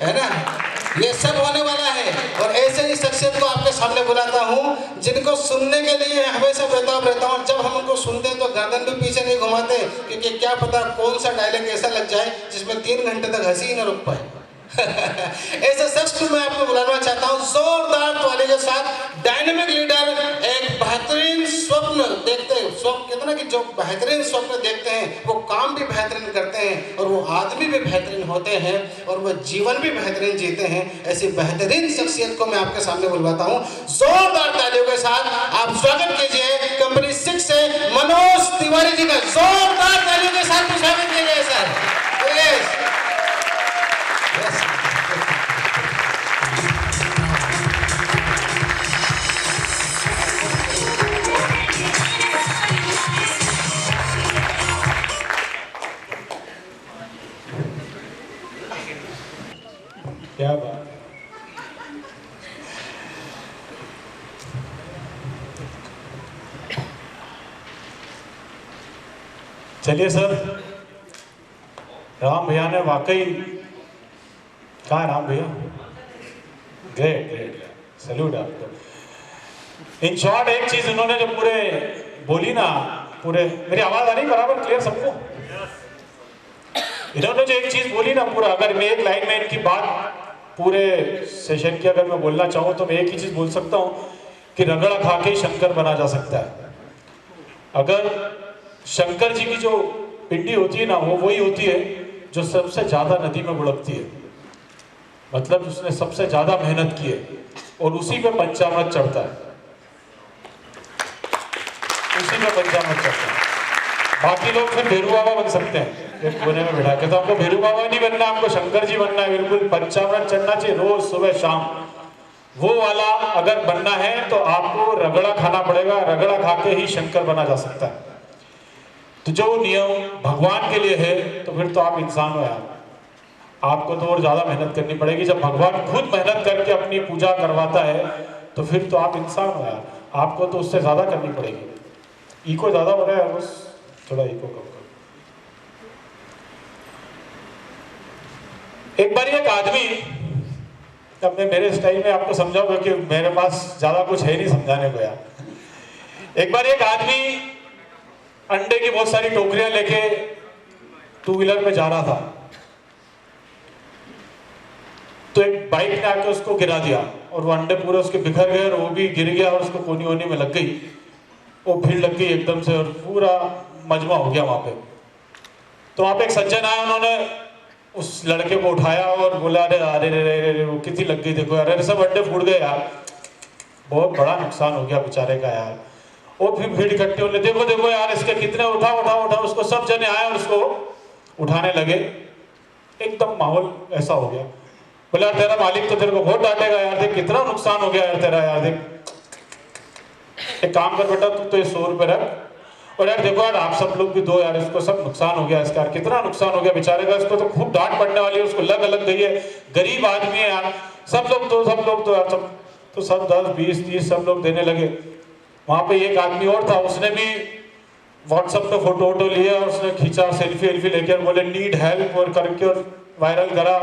है ना, ये सब होने वाला है। और ऐसे ही शख्सियत को आपके सामने बुलाता हूँ जिनको सुनने के लिए हमेशा बेताब रहता हूँ। जब हम उनको सुनते हैं तो गर्दन भी पीछे नहीं घुमाते, क्योंकि क्या पता कौन सा डायलॉग ऐसा लग जाए जिसमें 3 घंटे तक हंसी ही न रुक पाए। ऐसे शख्स को मैं आपको बुलाना चाहता हूँ जोरदार ताली के साथ। डायनेमिक लीडर, एक बेहतरीन स्वप्न देखते हैं, स्वप्न कहते ना कि जो बेहतरीन स्वप्न देखते हैं वो काम भी बेहतरीन करते हैं और वो आदमी भी बेहतरीन होते हैं और वो जीवन भी बेहतरीन जीते हैं। ऐसी बेहतरीन शख्सियत को मैं आपके सामने बुलवाता हूँ। जोरदार तालियों के साथ आप स्वागत कीजिए कंपनी 6 से मनोज तिवारी जी का। जोरदार तालियों के साथ स्वागत कीजिए सर। क्या बात। चलिए सर, राम भैया ने वाकई, कहाँ राम भैया, ग्रेट ग्रेट, सैल्यूट आपको। इन शॉर्ट एक चीज उन्होंने जो पूरे बोली ना, पूरे, मेरी आवाज आ रही बराबर क्लियर सबको? इन्होंने जो एक चीज बोली ना पूरा, अगर मैं एक लाइन में इनकी बात पूरे सेशन की अगर मैं बोलना चाहूँ तो मैं एक ही चीज बोल सकता हूँ कि रगड़ा खा के ही शंकर बना जा सकता है। अगर शंकर जी की जो पिंडी होती है ना, वो वही होती है जो सबसे ज्यादा नदी में बुड़कती है, मतलब उसने सबसे ज्यादा मेहनत की है और उसी पे पंचामृत चढ़ता है, उसी पे पंचामृत चढ़ता है। बाकी लोग फिर भेरू बाबा बन सकते हैं एक कोने में बैठा के, तो आपको भेरू बाबा नहीं बनना, आपको शंकर जी बनना है। बिल्कुल पंचामृत चढ़ना चाहिए रोज सुबह शाम, वो वाला अगर बनना है तो आपको रगड़ा खाना पड़ेगा, रगड़ा खा के ही शंकर बना जा सकता है। तो जो नियम भगवान के लिए है तो फिर तो आप इंसान हो यार, आपको तो और ज्यादा मेहनत करनी पड़ेगी। जब भगवान खुद मेहनत करके अपनी पूजा करवाता है तो फिर तो आप इंसान हो यार, आपको तो उससे ज्यादा करनी पड़ेगी। इको ज्यादा हो रहा है, बस थोड़ा इको कम करो। एक बार एक आदमी, अब मैं मेरे स्टाइल में आपको समझाऊंगा कि मेरे पास ज्यादा कुछ है नहीं समझाने को यार। एक बार एक आदमी अंडे की बहुत सारी टोकरियां लेके 2 व्हीलर में जा रहा था, तो एक बाइक ने आके उसको गिरा दिया और वो अंडे पूरे उसके बिखर गए और वो भी गिर गया और उसको कोनी वोनी में लग गई, वो भीड़ लग गई एकदम से और पूरा मजमा हो गया वहां पे। तो वहां पे एक सज्जन आया, उन्होंने उस लड़के को उठाया और बोला अरे अरे अरे वो कितनी लग गई देखो यार, अरे सब अंडे फूट गए यार, बहुत बड़ा नुकसान हो गया बेचारे का यार। और फिर भीड़ इकट्ठी होने, देखो देखो यार इसके कितने, उठा उठा उठा, उसको सब जने आए और उसको उठाने लगे। एकदम माहौल ऐसा हो गया, बोले यार तेरा मालिक तो तेरे को बहुत डांटेगा यार, देख कितना नुकसान हो गया यार तेरा यार, देख एक काम कर बेटा तू तो ये 100 रुपए रख, और यार देखो यार आप सब लोग भी दो यार, इसको सब नुकसान हो गया इसका, कितना नुकसान हो गया बेचारे का, इसको तो खूब डांट पड़ने वाली है, उसको लग गई है, गरीब आदमी है यार, सब लोग तो यार सब 10 20 30 सब लोग देने लगे। वहां पे एक आदमी और था, उसने भी व्हाट्सएप पे फोटो वोटो लिया और उसने खींचा, सेल्फी लेके बोले नीड हेल्प और करके और वायरल करा,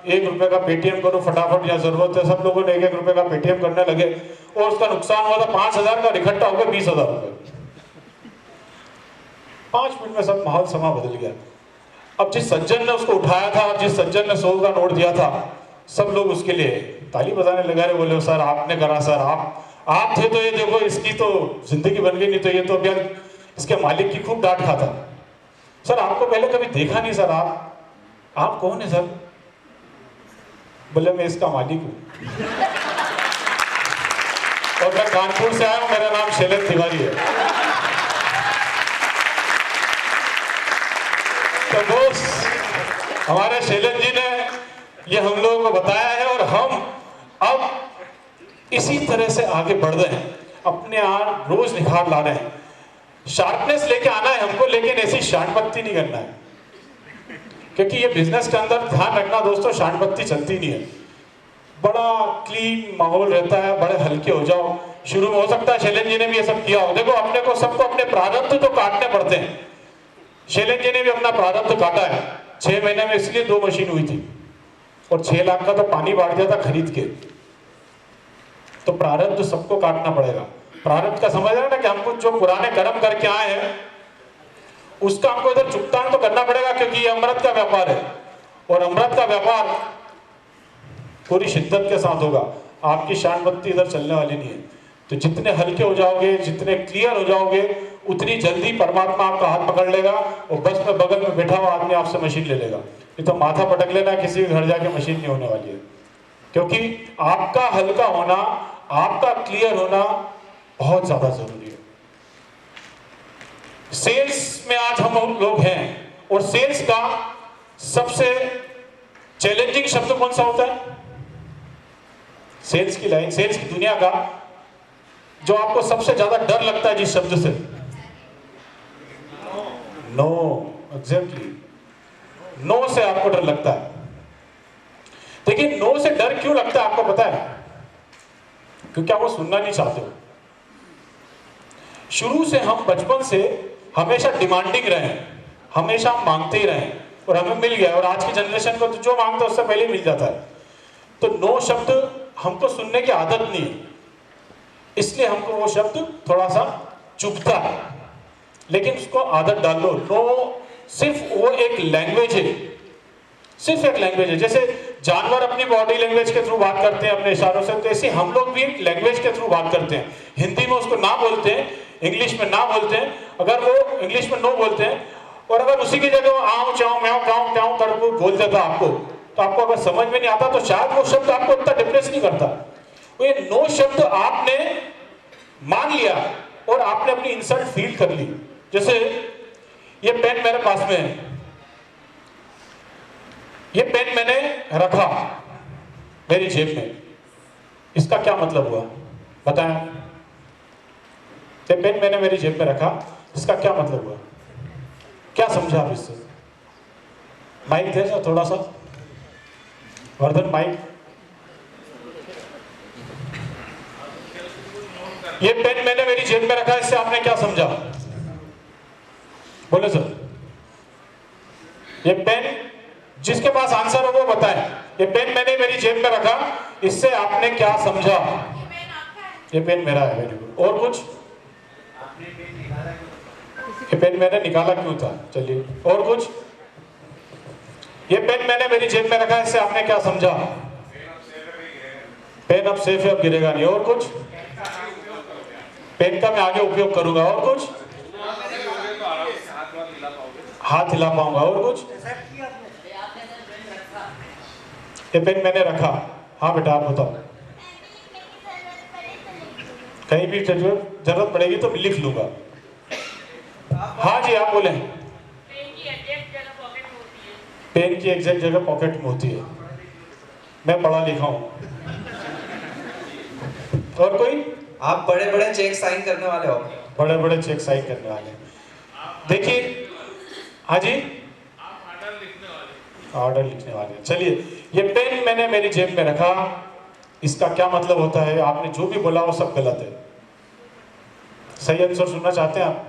1 रुपए का पेटीएम करो फटाफट, या जरूरत है। सब लोगों ने 1 रुपए का पेटीएम करने लगे और उसका नुकसान हुआ था 5000 का, इकट्ठा हो गया 20,000 रुपए। 5 मिनट में सब माहौल समा बदल गया। अब जिस सज्जन ने उसको उठाया था और जिस सज्जन ने 100 का नोट दिया था, सब लोग उसके लिए ताली बजाने लगा रहे, बोले सर आपने करा, सर आप थे तो ये देखो इसकी तो जिंदगी बन गई, नहीं तो ये तो अभी इसके मालिक की खूब डांट खाता। सर आपको पहले कभी देखा नहीं सर, आप कौन है सर? बोले मैं इसका मालिक हूं और मैं कानपुर से आया हूं, मेरा नाम शैलेंद्र तिवारी है। तो दोस्त हमारे शैलेंद्र जी ने ये हम लोगों को बताया है और हम अब इसी तरह से आगे बढ़ रहे हैं, अपने आप रोज निखार ला रहे हैं। शार्पनेस लेके आना है हमको, लेकिन ऐसी शांतपत्ती नहीं करना है, क्योंकि ये बिजनेस के अंदर ध्यान रखना दोस्तों, शांतपत्ती चलती नहीं है। बड़ा क्लीन माहौल रहता है, बड़े हल्के हो जाओ। शुरू में हो सकता है शैलेंद्र जी ने भी ये सब किया हो, देखो अपने को सबको अपने प्रारब्ध तो काटने पड़ते हैं। शैलेंद्र जी ने भी अपना प्रारब्ध काटा है, 6 महीने में इसलिए 2 मशीन हुई थी। और 6 लाख का तो पानी बांट दिया था खरीद के। तो प्रारब्ध सबको काटना पड़ेगा। प्रारब्ध का समझ रहे हैं ना कि हमको जो पुराने कर्म करके आए हैं उसका हमको इधर चुकतान तो करना पड़ेगा, क्योंकि ये अमृत का व्यापार है और अमृत का व्यापार पूरी शिद्दत के साथ होगा। आपकी शान बत्ती इधर चलने वाली नहीं है। तो जितने हल्के हो जाओगे, जितने क्लियर हो जाओगे, उतनी जल्दी परमात्मा आपका हाथ पकड़ लेगा और बस में बगल में बैठा हुआ आदमी आपसे मशीन ले लेगा। ये तो माथा पटक लेना, किसी के घर जाके मशीन नहीं होने वाली है। क्योंकि आपका हल्का होना, आपका क्लियर होना बहुत ज्यादा जरूरी है। सेल्स में आज हम लोग हैं और सेल्स का सबसे चैलेंजिंग शब्द कौन सा होता है? सेल्स की लाइन, सेल्स की दुनिया का जो आपको सबसे ज्यादा डर लगता है जिस शब्द से, नो। एग्जैक्टली, नो से आपको डर लगता है। देखिए, नो से डर क्यों लगता है आपको पता है? क्योंकि आप वो सुनना नहीं चाहते हो। शुरू से हम बचपन से हमेशा डिमांडिंग रहे, हमेशा हम मांगते ही रहे और हमें मिल गया। और आज की जनरेशन को तो जो मांगता है उससे पहले मिल जाता है। तो नो शब्द हमको सुनने की आदत नहीं है, इसलिए हमको वो शब्द थोड़ा सा चुभता है। लेकिन उसको आदत डाल लो। नो सिर्फ वो एक लैंग्वेज है, सिर्फ एक लैंग्वेज है। जैसे जानवर अपनी बॉडी लैंग्वेज के थ्रू बात करते हैं अपने इशारों से, तो ऐसे हम लोग भी एक लैंग्वेज के थ्रू बात करते हैं। हिंदी में उसको ना बोलते हैं, इंग्लिश में ना बोलते हैं। अगर वो इंग्लिश में नो बोलते हैं और अगर उसी की जगह वो आऊं चाऊं म्याऊं काऊं ट्याऊं कर बोल देता आपको, तो आपको अगर समझ में नहीं आता तो शायद वो शब्द आपको इतना डिप्रेस नहीं करता। ये नो शब्द आपने मान लिया और आपने अपनी इंसल्ट फील कर ली। जैसे ये पेन मेरे पास में है, ये पेन मैंने रखा मेरी जेब में, इसका क्या मतलब हुआ बताएं? ये पेन मैंने मेरी जेब में रखा, इसका क्या मतलब हुआ? क्या समझा आप इससे? माइक दे जा थोड़ा सा, वर्धन माइक। ये पेन मैंने मेरी जेब में रखा, इससे आपने क्या समझा? बोले सर। ये पेन, जिसके पास आंसर हो वो बताएं। ये पेन मैंने मेरी जेब में रखा, इससे आपने क्या समझा? ये पेन मेरा है। Very good. और कुछ? ये पेन मैंने निकाला क्यों था? चलिए, और कुछ? ये पेन मैंने मेरी जेब में रखा, इससे आपने क्या समझा? पेन अब सेफ है, अब गिरेगा नहीं। और कुछ? पेन का मैं आगे उपयोग करूंगा। और कुछ? हाथ हिला पाऊंगा। और कुछ? ये पेन मैंने रखा। हाँ बेटा आप बताओ। कहीं भी जरूरत पड़ेगी तो लिख लूंगा। हाँ जी आप बोले। पेन की एग्जैक्ट जगह पॉकेट में होती है। मैं पढ़ा लिखा हूं। और कोई? आप बड़े बड़े चेक साइन करने वाले हो। बड़े बड़े चेक साइन करने वाले। देखिए, हाँ जी ऑर्डर लिखने वाले। चलिए, ये पेन मैंने मेरी जेब में रखा, इसका क्या मतलब होता है? आपने जो भी बोला वो सब गलत है। सही आंसर सुनना चाहते हैं आप?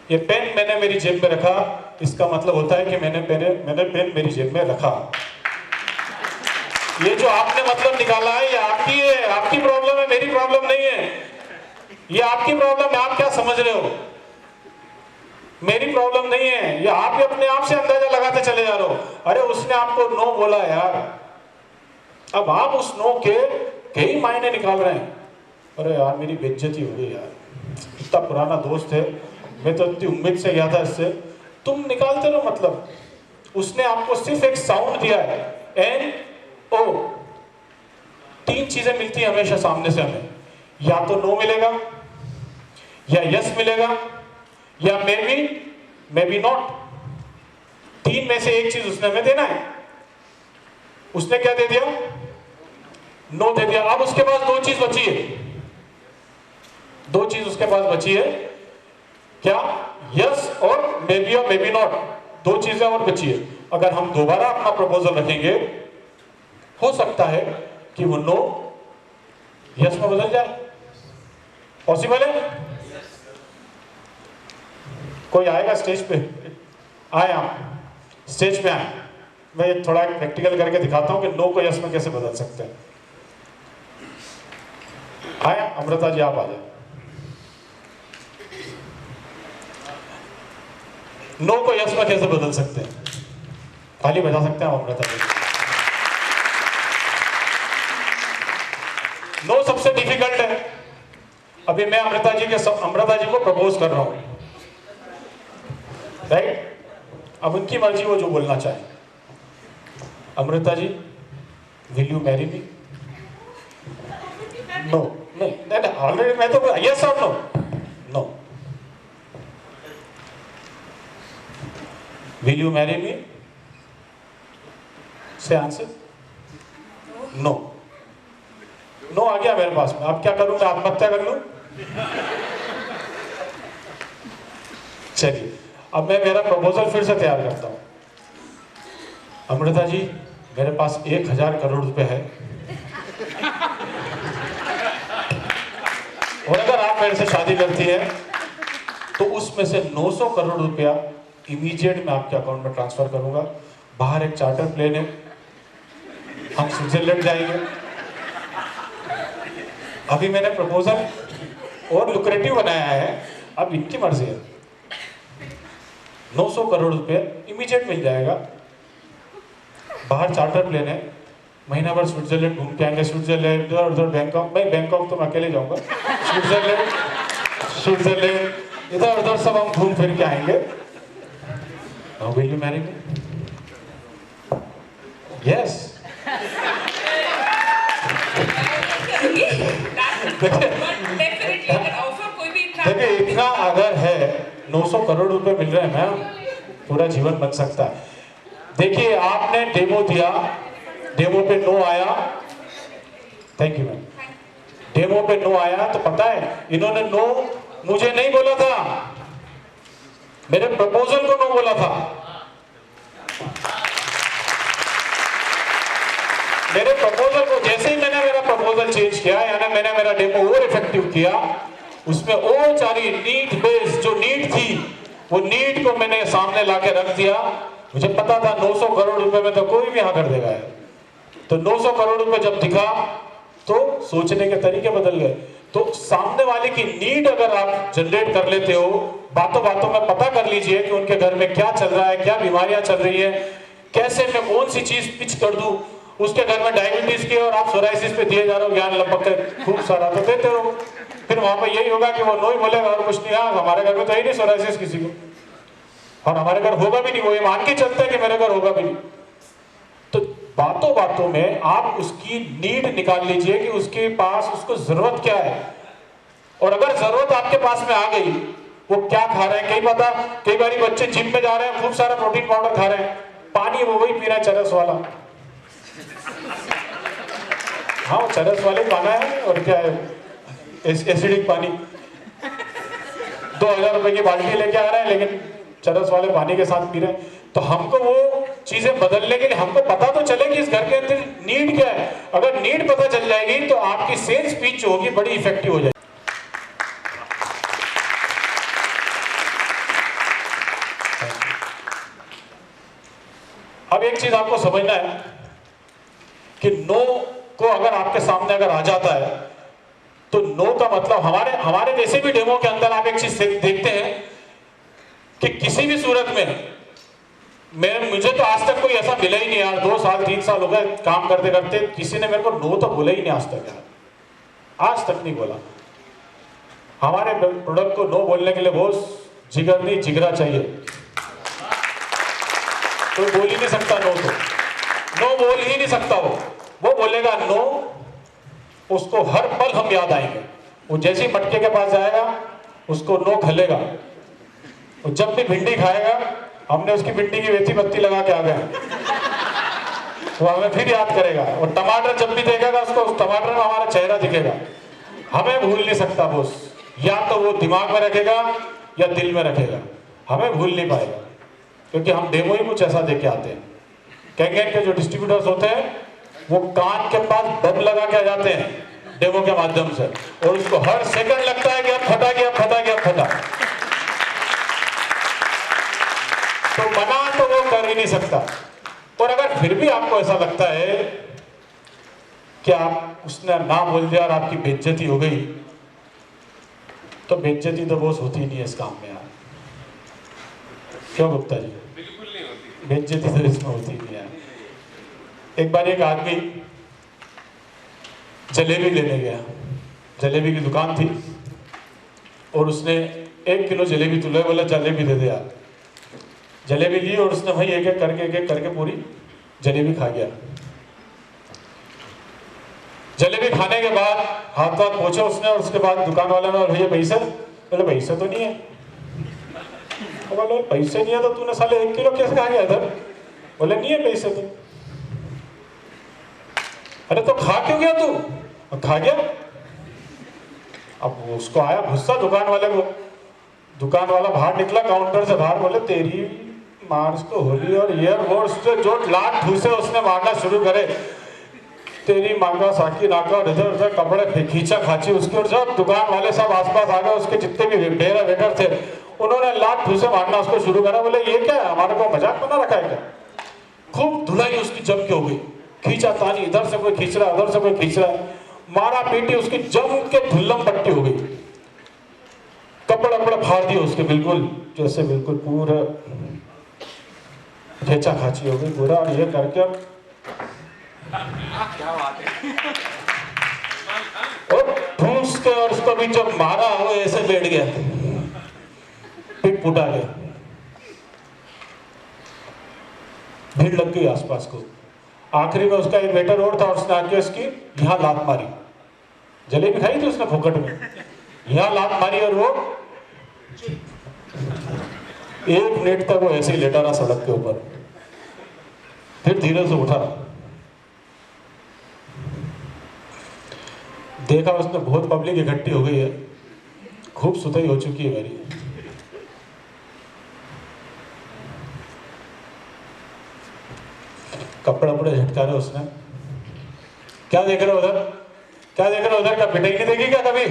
ये पेन मैंने मेरी जेब में रखा, इसका मतलब होता है कि मैंने पेन मेरी जेब में रखा। ये जो आपने मतलब निकाला है ये आपकी प्रॉब्लम है, मेरी प्रॉब्लम नहीं है। ये आपकी प्रॉब्लम है, आप क्या समझ रहे हो? मेरी प्रॉब्लम नहीं है। ये आप ही अपने आप से अंदाजा लगाते चले जा रहे हो। अरे उसने आपको नो बोला यार, अब आप उस नो के कई मायने निकाल रहे हैं। अरे यार मेरी बेइज्जती हो गई यार, इतना पुराना दोस्त है, मैं तो इतनी उम्मीद से गया था इससे। तुम निकालते रहो मतलब। उसने आपको सिर्फ एक साउंड दिया है, एन ओ। 3 चीजें मिलती है हमेशा सामने से हमें, या तो नो मिलेगा, या यस मिलेगा, या मे बी नॉट। 3 में से एक चीज उसने हमें देना है। उसने क्या दे दिया? नो दे दिया। अब उसके पास 2 चीज बची है। 2 चीज उसके पास बची है। क्या? यस और मे बी नॉट। 2 चीजें और बची है। अगर हम दोबारा अपना प्रपोजल रखेंगे, हो सकता है कि वो नो यस में बदल जाए। पॉसिबल है? कोई आएगा स्टेज पे? आए आप स्टेज पे आए। मैं थोड़ा प्रैक्टिकल करके दिखाता हूँ कि नो को यस में कैसे बदल सकते हैं। आए अमृता जी, आप आ जाए। नो को यस में कैसे बदल सकते हैं? ताली बजा सकते हैं अमृता जी। नो सबसे डिफिकल्ट है। अभी मैं अमृता जी को प्रपोज कर रहा हूं, राइट? अब उनकी मर्जी, वो जो बोलना चाहे। Amrita ji, will you marry me? No, नहीं, ऑलरेडी मैं तो यस और no? No. Will you marry me? से आंसर नो। नो आ गया मेरे पास में। अब क्या करूं? मैं आत्महत्या कर लूं? चलिए, अब मैं मेरा प्रपोजल फिर से तैयार करता हूं। अमृता जी, मेरे पास 1000 करोड़ रुपए है, और अगर आप मेरे से शादी करती है तो उसमें से 900 करोड़ रुपया इमीडिएट मैं आपके अकाउंट में ट्रांसफर करूंगा। बाहर एक चार्टर प्लेन है, हम स्विट्जरलैंड जाएंगे। अभी मैंने प्रपोजल और लुक्रेटिव बनाया है, अब इनकी मर्जी है। 900 करोड़ रुपए इमीडिएट मिल जाएगा, बाहर चार्टर प्लेन है, महीना भर स्विट्जरलैंड घूम के आएंगे। स्विट्जरलैंड, इधर उधर बैंकॉक, नहीं बैंकॉक तो मैं अकेले जाऊंगा, स्विट्जरलैंड इधर उधर सब हम घूम फिर के आएंगे। Now will you marry me? Yes. देखिए, इतना अगर है, 900 करोड़ रुपए मिल रहे हैं मैम, पूरा जीवन बन सकता है। देखिए, आपने डेमो दिया, डेमो पे नो आया। Thank you ma'am. डेमो पे नो आया तो पता है इन्होंने नो मुझे नहीं बोला था, मेरे प्रपोजल को नो बोला था। मेरे प्रपोजल को जैसे ही मैंने मेरा प्रपोजल चेंज किया, यानी मैंने मेरा डेमो और इफेक्टिव किया, उसमें और सारी नीड बेस जो नीड थी, वो नीड को मैंने सामने लाके रख दिया। मुझे पता था 900 करोड़ रुपए में तो कोई भी हाँ कर देगा। तो 900 करोड़ रुपए जब दिखा तो सोचने के तरीके बदल गए। तो सामने वाले की नीड अगर आप जनरेट कर लेते हो, बातों बातों में पता कर लीजिए कि उनके घर में क्या चल रहा है, क्या बीमारियां चल रही है, कैसे मैं कौन सी चीज पिच कर दूं। उसके घर में डायबिटीज की और आप सोराइसिस पे दिए जा रहे हो ज्ञान लपक के खूब सारा, तो देते रहो। फिर वहां पर यही होगा कि वो नो ही बोलेगा और कुछ नहीं। हाँ, हमारे घर में तो ही नहीं सोराइसिस किसी को, और हमारे घर होगा भी नहीं, वो ये मान के चलता है कि मेरे घर होगा भी नहीं। तो बातों बातों में आप उसकी नीड निकाल लीजिए कि उसके पास उसको जरूरत क्या है, और अगर जरूरत आपके पास में आ गई, वो क्या खा रहे हैं। कई बार बच्चे जिम में जा रहे हैं, खूब सारा प्रोटीन पाउडर खा रहे हैं, पानी वो वही पी रहा है चरस वाला। हाँ, वो चरस वाले पाना है, और क्या है, एसिडिक पानी। 2000 रुपए की बाल्टी लेके आ रहे हैं, लेकिन चरस वाले पानी के साथ पी रहे हैं। तो हमको वो चीजें बदलने के लिए हमको पता तो चले कि इस घर के अंदर नीड क्या है। अगर नीड पता चल जाएगी तो आपकी सेल्स पिच जो होगी बड़ी इफेक्टिव हो जाएगी। अब एक चीज आपको समझना है कि नो को अगर आपके सामने अगर आ जाता है तो नो का मतलब, हमारे जैसे भी डेमो के अंदर आप एक चीज देखते हैं कि किसी भी सूरत में मुझे तो आज तक कोई ऐसा मिला ही नहीं यार। 2 साल 3 साल हो गए काम करते करते, किसी ने मेरे को नो तो बोला ही नहीं आज तक यार, आज तक नहीं बोला। हमारे प्रोडक्ट को नो बोलने के लिए बहुत जिगर नहीं जिगरा चाहिए। कोई बोल ही नहीं सकता नो, तो नो बोल ही नहीं सकता। वो बोलेगा नो, उसको हर पल हम याद आएंगे। वो जैसे ही मटके के पास जाएगा उसको नो खलेगा। वो जब भी भिंडी खाएगा, हमने उसकी भिंडी की वेती बत्ती लगा के आ गए, वो हमें फिर याद करेगा। और टमाटर जब भी देखेगा उसको, उस टमाटर में हमारा चेहरा दिखेगा। हमें भूल नहीं सकता बॉस, या तो वो दिमाग में रखेगा या दिल में रखेगा, हमें भूल नहीं पाएगा, क्योंकि हम डेमो ही कुछ ऐसा देके आते हैं। कैंगेन के जो डिस्ट्रीब्यूटर्स होते हैं वो कान के पास बम लगा के आ जाते हैं डेमो के माध्यम से, और उसको हर सेकंड लगता है कि अब फटा गया, फटा गया, फटा। तो मना तो वो कर ही नहीं सकता। और अगर फिर भी आपको ऐसा लगता है कि आप उसने ना बोल दिया और आपकी बेइज्जती हो गई, तो बेइज्जती तो बहुत होती नहीं है इस काम में यार। क्यों गुप्ता जी? बिल्कुल नहीं होती। बेइज्जती तो इसमें होती नहीं यार। एक बार एक आदमी जलेबी लेने गया, जलेबी की दुकान थी और उसने 1 किलो जलेबी तुले, बोला जलेबी दे दे यार। जलेबी ली और उसने भाई एक एक करके पूरी जलेबी खा गया। जलेबी खाने के बाद हाथ हाथ पोछा उसने और उसके बाद दुकान वाले ने, भैया पैसे? बोले पैसे तो नहीं है। बोले पैसे नहीं है तो तूने साले 1 किलो कैसे खा गया इधर? बोले नहीं है पैसे तो। अरे तो खा क्यों गया तू? खा गया। अब उसको आया गुस्सा दुकान वाले को। दुकान वाला बाहर निकला काउंटर से बाहर, बोले तेरी मार्च तो होली, और ईयर वो जो लात ठूसे उसने मारना शुरू करे, तेरी मांगा साकी नाका, और इधर उधर कपड़े खींचा खाची उसके। और जब दुकान वाले सब आसपास आ गए, उसके जितने भी वेटर थे उन्होंने लात ठूसे मारना उसको शुरू करा। बोले ये क्या है, हमारे को मजाक बना रखा है क्या? खूब धुलाई उसकी जम के हो गई, खींचा तानी, इधर से कोई खींच रहा उधर से कोई खींच रहा, मारा पीटी उसकी जम के धुल्लम पट्टी हो गई। कपड़े वपड़े फाड़ दिए उसके, बिल्कुल जैसे बिल्कुल पूरा खेचा खाची हो गई पूरा। और ये करके क्या बात है। और ठूस के, और उसको भी जब मारा वो ऐसे बैठ गया, पिट फुटा गया। भीड़ लग गई आसपास को। आखिरी में उसका एक वेटर और था, उसने आके उसकी यहाँ लात मारी। जलेबी खाई थी उसने फोकट में, यहाँ लात मारी और वो 1 मिनट तक वो ऐसे ही लेटा रहा सड़क के ऊपर। फिर धीरे से उठा, देखा उसने बहुत पब्लिक इकट्ठी हो गई है, खूब सुताई हो चुकी है मेरी। कपड़े वपड़े झटका रहे उसने। क्या देख रहे हो उधर, क्या देख रहे हो उधर? क्या पिटाई नहीं देगी क्या कभी?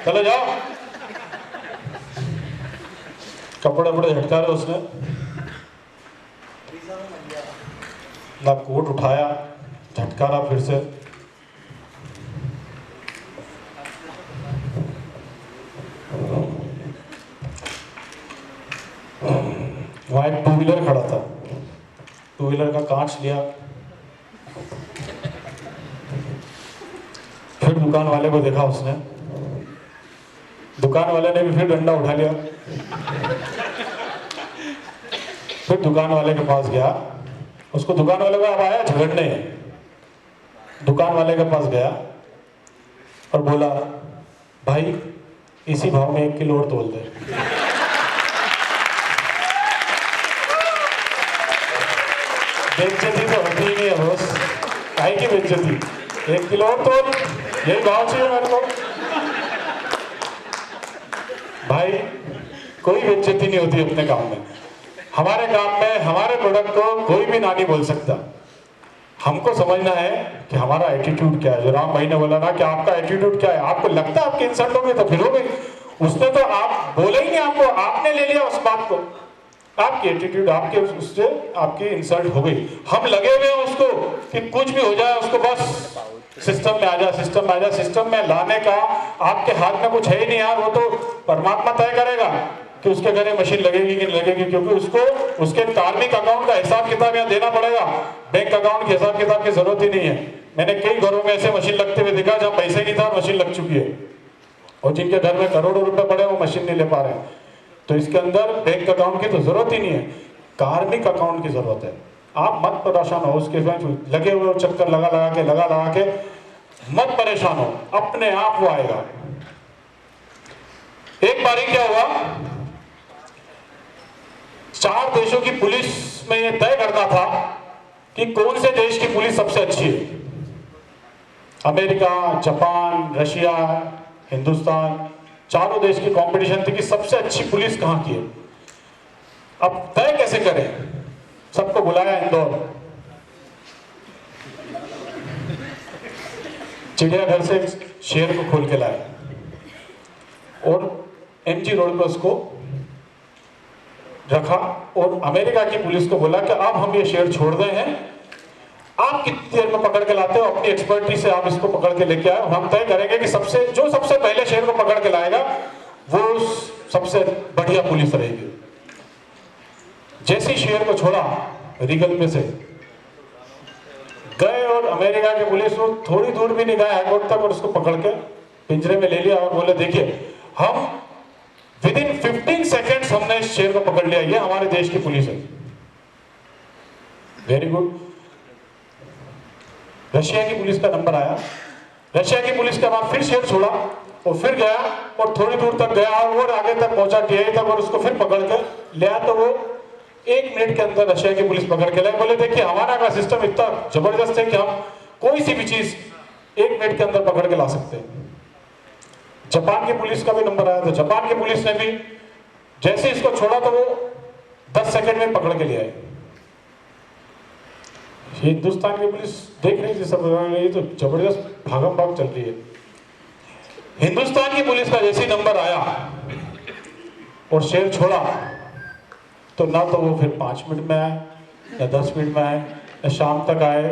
चलो जाओ। कपड़े वपड़े झटका रहे उसने, ना कोट उठाया, झटका रहा फिर से। वहां एक 2 व्हीलर खड़ा था, 2 व्हीलर का कांच लिया, फिर दुकान वाले को देखा उसने, दुकान वाले ने भी फिर डंडा उठा लिया, फिर दुकान वाले के पास गया। उसको दुकान वाले को अब आया झगड़ने, दुकान वाले के पास गया और बोला भाई इसी भाव में 1 किलो और तोल दे। बेइज्जती तो होती ही नहीं है बॉस, काहे की बेइज्जती? 1 किलो और तोल, यही भाव चाहिए मेरे को। भाई कोई बेइज्जती नहीं होती अपने काम में। हमारे काम में हमारे प्रोडक्ट को कोई भी ना नहीं बोल सकता। हमको समझना है कि हमारा एटीट्यूड क्या है। जो राम भाई ने बोला ना कि आपका एटीट्यूड क्या है, आपको लगता है आपकी इंसल्ट हो गई तो फिर हो गई। उसने तो आप बोला ही नहीं, आपको आपने ले लिया उस बात को, आपकी एटीट्यूड आपके उससे आपकी इंसल्ट हो गई। हम लगे हुए हैं उसको कि कुछ भी हो जाए उसको बस सिस्टम में आ जा, सिस्टम में आ जा। सिस्टम में लाने का आपके हाथ में कुछ है ही नहीं यार, वो तो परमात्मा तय करेगा कि उसके घर में मशीन लगेगी कि नहीं लगेगी, क्योंकि उसको उसके कार्मिक अकाउंट का हिसाब किताब यहाँ देना पड़ेगा। बैंक अकाउंट के हिसाब किताब की जरूरत ही नहीं है। मैंने कई घरों में ऐसे मशीन लगते हुए देखा जहाँ पैसे नहीं था, मशीन लग चुकी है, और जिनके घर में करोड़ों रुपए पड़े वो मशीन नहीं ले पा रहे हैं। तो इसके अंदर बैंक अकाउंट की तो जरूरत ही नहीं है, कार्मिक अकाउंट की जरूरत है। आप मत परेशान हो उसके लगे हुए चक्कर लगा के मत परेशान हो, अपने आप वो आएगा। एक बारी क्या हुआ, 4 देशों की पुलिस में यह तय करना था कि कौन से देश की पुलिस सबसे अच्छी है। अमेरिका, जापान, रशिया, हिंदुस्तान, चारों देश की कंपटीशन थी कि सबसे अच्छी पुलिस कहां की है। अब तय कैसे करें? सबको बुलाया इंदौर, चिड़ियाघर से शेर को खोल के लाए और एमजी रोड पर उसको रखा, और अमेरिका की पुलिस को बोला कि अब हम ये शेर छोड़ रहे हैं आप कितनी देर में पकड़ के लाते हो, अपनी एक्सपर्टी से आप इसको पकड़ के लेके आए। हम तय करेंगे कि सबसे पहले शेर को पकड़ के लाएगा वो सबसे बढ़िया पुलिस रहेगी। जैसे ही शेर को छोड़ा रीगल में से गए और अमेरिका के पुलिस वो थोड़ी दूर भी नहीं गए हाईकोर्ट तक और उसको पकड़ के पिंजरे में ले लिया और बोले देखिए हम विदिन 15 सेकेंड्स हमने इस शेर को पकड़ लिया, ये हमारे देश की पुलिस है। Very good. रशिया की पुलिस का नंबर आया, रशिया की पुलिस के बाद फिर शेर छोड़ा और फिर गया और थोड़ी दूर तक गया और आगे तक पहुंचा टीआई तक और उसको फिर पकड़ के लिया। तो वो 1 मिनट के अंदर रशिया की पुलिस पकड़ के लाए। बोले देखिए हमारा का सिस्टम इतना जबरदस्त है कि हम कोई सी भी चीज 1 मिनट के अंदर पकड़ के ला सकते हैं। जापान की पुलिस का भी नंबर आया था, जापान की पुलिस ने भी जैसे इसको छोड़ा तो वो 10 सेकंड में पकड़ के ले आए। हिंदुस्तान की पुलिस देख रही थी सब, ये तो जबरदस्त भागम भाग चल रही है। हिंदुस्तान की पुलिस का जैसे नंबर आया और शेर छोड़ा तो ना तो वो फिर 5 मिनट में आए या 10 मिनट में आए या शाम तक आए,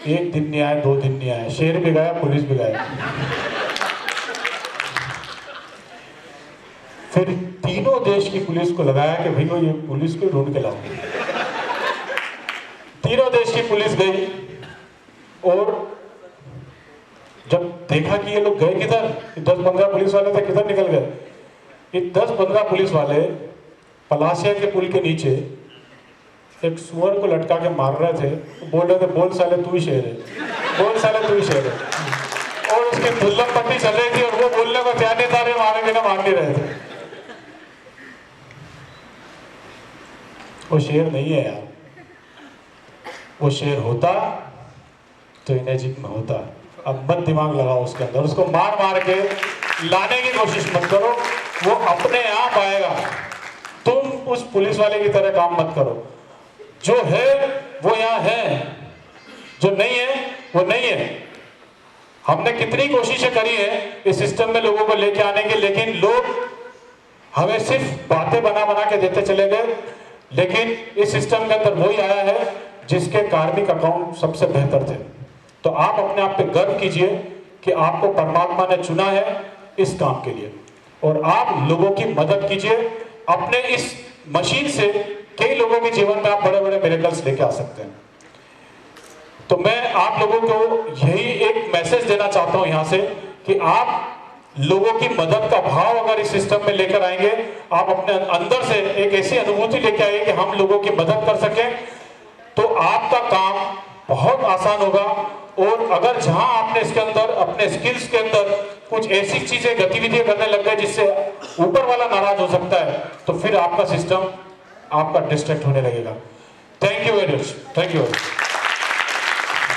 1 दिन नहीं आए, 2 दिन नहीं आए, शेर भी गया पुलिस भी गया। फिर तीनों देश की पुलिस को लगाया कि भाई वो ये पुलिस को ढूंढ के लाओ। तीनों देश की पुलिस गई और जब देखा कि ये लोग गए किधर, 10-15 पुलिस वाले थे किधर निकल गए, ये 10-15 पुलिस वाले पलासिया के पुल के नीचे एक सुअर को लटका के मार रहे थे। बोल रहे थे बोल साले तू ही शेर है, बोल साले तू ही शेर है। और उसकी दुल्लम पट्टी चल रही थी और वो बोलने को तैयार नहीं था, रे मारेंगे ना मार नहीं रहे थे। वो शेर नहीं है यार, वो शेर होता तो इमेजिक में होता। अब मत दिमाग लगाओ उसके अंदर, उसको मार मार के लाने की कोशिश मत करो, वो अपने आप आएगा। तुम उस पुलिस वाले की तरह काम मत करो। जो है वो यहाँ है, जो नहीं है वो नहीं है। हमने कितनी कोशिशें करी है इस सिस्टम में लोगों को लेके आने की, लेकिन लोग हमें सिर्फ बातें बना बना के देते चले गए। लेकिन इस सिस्टम के अंदर वही आया है जिसके कार्मिक अकाउंट सबसे बेहतर थे। तो आप अपने आप पे गर्व कीजिए कि आपको परमात्मा ने चुना है इस काम के लिए, और आप लोगों की मदद कीजिए। अपने इस मशीन से कई लोगों के जीवन में आप बड़े बड़े मिरेकल्स लेके आ सकते हैं। तो मैं आप लोगों को यही एक मैसेज देना चाहता हूं यहां से कि आप लोगों की मदद का भाव अगर इस सिस्टम में लेकर आएंगे, आप अपने अंदर से एक ऐसी अनुभूति लेके आएंगे कि हम लोगों की मदद कर सकें, तो आपका काम बहुत आसान होगा। और अगर जहां आपने इसके अंदर अपने स्किल्स के अंदर कुछ ऐसी चीजें गतिविधियां करने लग गए जिससे ऊपर वाला नाराज हो सकता है, तो फिर आपका सिस्टम आपका डिस्ट्रैक्ट होने लगेगा। Thank you very much, thank you.